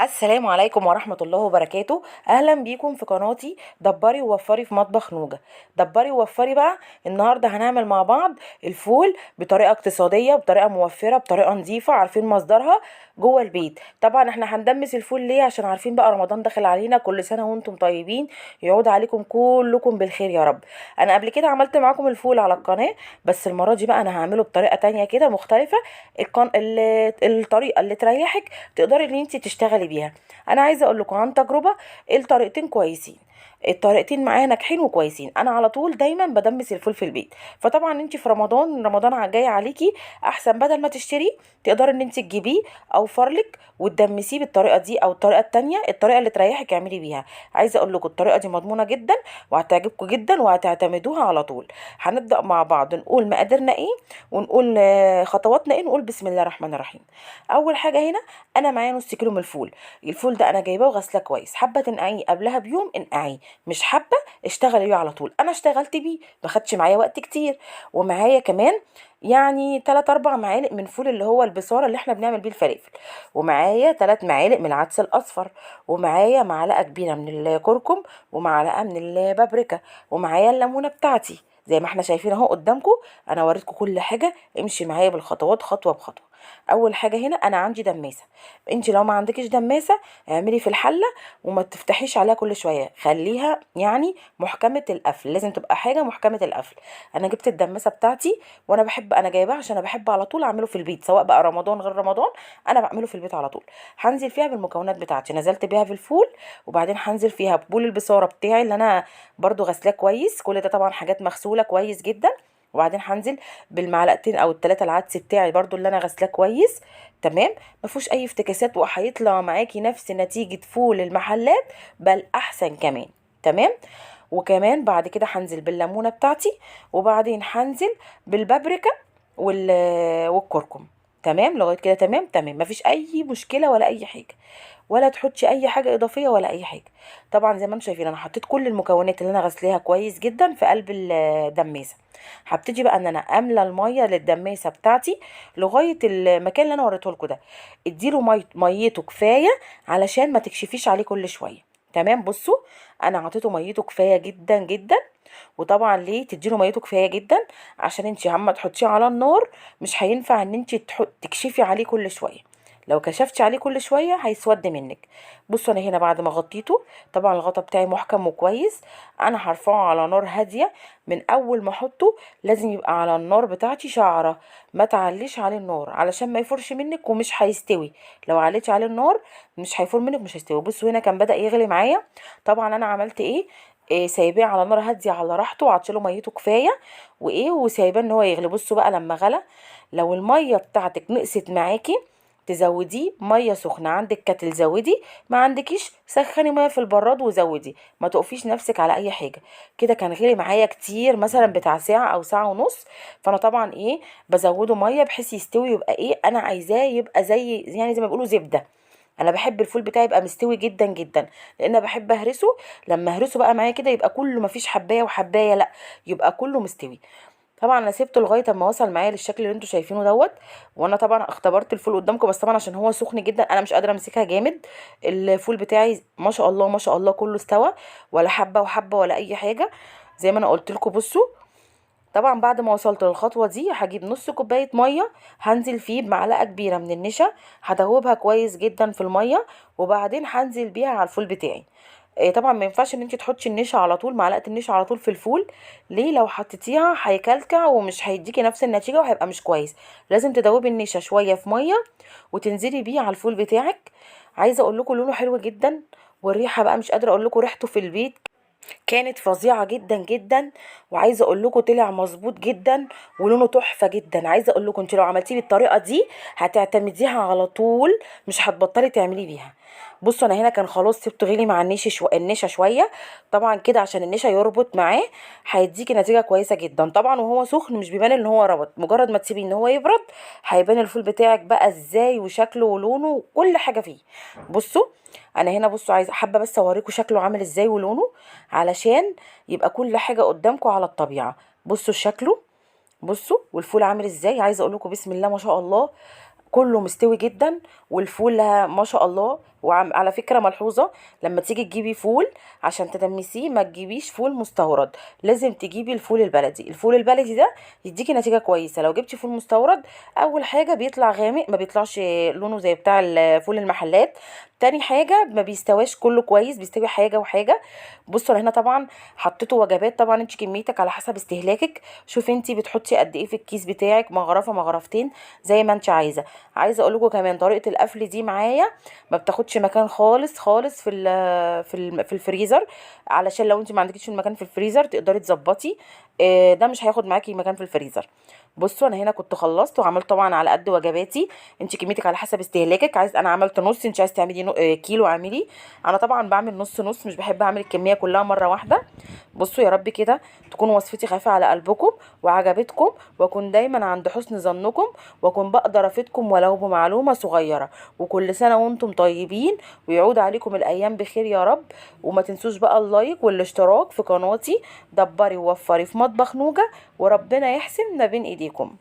السلام عليكم ورحمة الله وبركاته. أهلا بيكم في قناتي دبري ووفري في مطبخ نوجة. دبري ووفري بقى، النهاردة هنعمل مع بعض الفول بطريقة اقتصادية، بطريقة موفرة، بطريقة نظيفة، عارفين مصدرها جوه البيت. طبعا احنا هندمس الفول ليه؟ عشان عارفين بقى رمضان داخل علينا، كل سنة وانتم طيبين، يعود عليكم كلكم بالخير يا رب. انا قبل كده عملت معاكم الفول على القناة، بس المرة دي بقى انا هعمله بطريقة تانية كده مختلفة. الطريقة اللي تريحك تقدري ان انت تشتغلي بيها. انا عايزه اقول لكم عن تجربه، الطريقتين كويسين، الطريقتين معايا ناجحين وكويسين. انا على طول دايما بدمس الفول في البيت. فطبعا انت في رمضان جاي عليكي، احسن بدل ما تشتريه تقدري ان انت تجيبيه اوفر لك وتدمسيه بالطريقه دي او الطريقه التانية، الطريقه اللي تريحك اعملي بيها. عايزه اقول لكم الطريقه دي مضمونه جدا وهتعجبكم جدا وهتعتمدوها على طول. هنبدا مع بعض نقول مقاديرنا ايه، ونقول خطواتنا ايه، نقول بسم الله الرحمن الرحيم. اول حاجه هنا انا معايا نص كيلو من الفول. الفول ده انا جايباه وغسلاه كويس، حابه تنقعيه قبلها بيوم انقعيه، مش حابه اشتغلي بيه على طول. انا اشتغلت بيه ما خدش معايا وقت كتير. ومعايا كمان يعني 3 4 معالق من فول اللي هو البصاره اللي احنا بنعمل بيه الفلافل، ومعايا 3 معالق من العدس الاصفر، ومعايا معلقه كبيره من الكركم، ومعلقه من البابريكا، ومعايا الليمونه بتاعتي زي ما احنا شايفين اهو قدامكم. انا وريتكم كل حاجه، امشي معايا بالخطوات خطوه بخطوه. اول حاجه هنا انا عندي دماسه. انت لو ما عندكيش دماسه اعملي في الحله وما تفتحيش عليها كل شويه، خليها يعني محكمه القفل، لازم تبقى حاجه محكمه القفل. انا جبت الدماسه بتاعتي، وانا بحب انا جايباها عشان انا بحب على طول اعمله في البيت، سواء بقى رمضان غير رمضان انا بعمله في البيت على طول. هنزل فيها بالمكونات بتاعتي، نزلت بيها في الفول، وبعدين هنزل فيها ببول البصاره بتاعي اللي انا برضو غسلاه كويس، كل ده طبعا حاجات مغسوله كويس جدا. وبعدين هنزل بالمعلقتين او الثلاثه العدس بتاعي برضو اللي انا غسلاه كويس. تمام، ما فيهوش اي افتكاسات وهيطلع معاكي نفس نتيجه فول المحلات، بل احسن كمان. تمام. وكمان بعد كده هنزل بالليمونه بتاعتي، وبعدين هنزل بالبابريكا والكركم. تمام لغايه كده، تمام تمام، مفيش اي مشكله ولا اي حاجه، ولا تحطي اي حاجه اضافيه ولا اي حاجه. طبعا زي ما انتم شايفين انا حطيت كل المكونات اللي انا غسلاها كويس جدا في قلب الدماسه. هبتدي بقى ان انا املى الميه للدماسه بتاعتي لغايه المكان اللي انا وريته لكم ده. اديله ميته كفايه علشان ما تكشفيش عليه كل شويه. تمام، بصوا انا عطيته ميته كفايه جدا جدا. وطبعا ليه تديله ميته كفايه جدا؟ عشان انت عم تحطيه على النار مش هينفع ان انت تكشفي عليه كل شويه. لو كشفتي عليه كل شويه هيسود منك. بصوا انا هنا بعد ما غطيته، طبعا الغطا بتاعي محكم وكويس، انا هرفعه على نار هاديه. من اول ما احطه لازم يبقى على النار بتاعتي شعره، ما تعليش عليه النار علشان ما يفرش منك ومش هيستوي. لو عليتي عليه النار مش هيفور منك، مش هيستوي. بصوا هنا كان بدأ يغلي معايا. طبعا انا عملت ايه؟ سايباه على نار هاديه على راحته، وعطيله ميته كفايه وسايباه ان هو يغلي. بصوا بقى لما غلى، لو الميه بتاعتك نقصت معاكي تزوديه ميه سخنه، عندك كاتل زودي، ما عندكيش سخني ميه في البراد وزودي، ما تقفيش نفسك على اي حاجه. كده كان غلي معايا كتير، مثلا بتاع ساعه او ساعه ونص. فانا طبعا ايه بزوده ميه بحيث يستوي، يبقى ايه انا عايزاه يبقى زي يعني زي ما بيقولوا زبده. انا بحب الفول بتاعي يبقى مستوي جدا جدا، لان أنا بحب اهرسه. لما اهرسه بقى معايا كده يبقى كله، مفيش حبايه وحبايه، لا، يبقى كله مستوي. طبعا انا سيبته لغايه اما وصل معايا للشكل اللي انتوا شايفينه دوت. وانا طبعا اختبرت الفول قدامكم، بس طبعا عشان هو سخن جدا انا مش قادره امسكها جامد. الفول بتاعي ما شاء الله ما شاء الله كله استوى، ولا حبه وحبه ولا اي حاجه، زي ما انا قلت لكم. بصوا طبعا بعد ما وصلت للخطوه دي هجيب نص كوبايه ميه، هنزل فيه بمعلقه كبيره من النشا، هدوبها كويس جدا في الميه، وبعدين هنزل بيها على الفول بتاعي. طبعا ما ينفعش ان انت تحطي النشا على طول، معلقه النشا على طول في الفول. ليه؟ لو حطيتيها هيكلكع ومش هيديكي نفس النتيجه وهيبقى مش كويس. لازم تدوبي النشا شويه في ميه وتنزلي بيه على الفول بتاعك. عايزه اقول لكم لونه حلو جدا، والريحه بقى مش قادره اقول لكم ريحته في البيت كانت فظيعه جدا جدا. وعايزه اقول لكم طلع مظبوط جدا ولونه تحفه جدا. عايزه اقول لكم انت لو عملتيه بالطريقه دي هتعتمديها على طول، مش هتبطلي تعملي بيها. بصوا انا هنا كان خلاص سبته غلي مع النشا شويه. طبعا كده عشان النشا يربط معاه هيديكي نتيجه كويسه جدا. طبعا وهو سخن مش بيبان ان هو ربط، مجرد ما تسيبيه ان هو يبرد هيبان الفول بتاعك بقى ازاي، وشكله ولونه وكل حاجه فيه. بصوا انا هنا، بصوا عايزه حابه بس اوريكم شكله عامل ازاي ولونه، علشان يبقى كل حاجه قدامكم على الطبيعه. بصوا شكله، بصوا والفول عامل ازاي. عايزه اقول لكم بسم الله ما شاء الله كله مستوي جدا، والفول ما شاء الله وعلى فكرة ملحوظة، لما تيجي تجيبي فول عشان تدمسيه ما تجيبيش فول مستورد، لازم تجيبي الفول البلدي. الفول البلدي ده يديكي نتيجة كويسة. لو جبتي فول مستورد، اول حاجة بيطلع غامق، ما بيطلعش لونه زي بتاع فول المحلات. تاني حاجة ما بيستواش كله كويس، بيستوي حاجة وحاجة. بصوا انا هنا طبعا حطيته وجبات، طبعا انت كميتك على حسب استهلاكك. شوفي انت بتحطي قد ايه في الكيس بتاعك، مغرفة مغرفتين زي ما انت عايزة اقول لكم كمان طريقة القفل دي معايا ما بتاخدش مكان خالص خالص في الفريزر، علشان لو انت ما عندكيش المكان في الفريزر تقدري تظبطي. ده مش هياخد معاكي مكان في الفريزر. بصوا انا هنا كنت خلصت وعملت طبعا على قد وجباتي. انت كميتك على حسب استهلاكك، انا عملت نص، انت عايز تعملي كيلو اعملي. انا طبعا بعمل نص نص، مش بحب اعمل الكميه كلها مره واحده. بصوا يا رب كده تكون وصفتي خفيفه على قلبكم وعجبتكم، واكون دايما عند حسن ظنكم، واكون بقدر افيدكم ولو بمعلومه صغيره. وكل سنه وانتم طيبين، ويعود عليكم الايام بخير يا رب. وما تنسوش بقى اللايك والاشتراك في قناتي. دبري ووفري في مطبخ نوجة، وربنا يحسن ما بين ايديكم.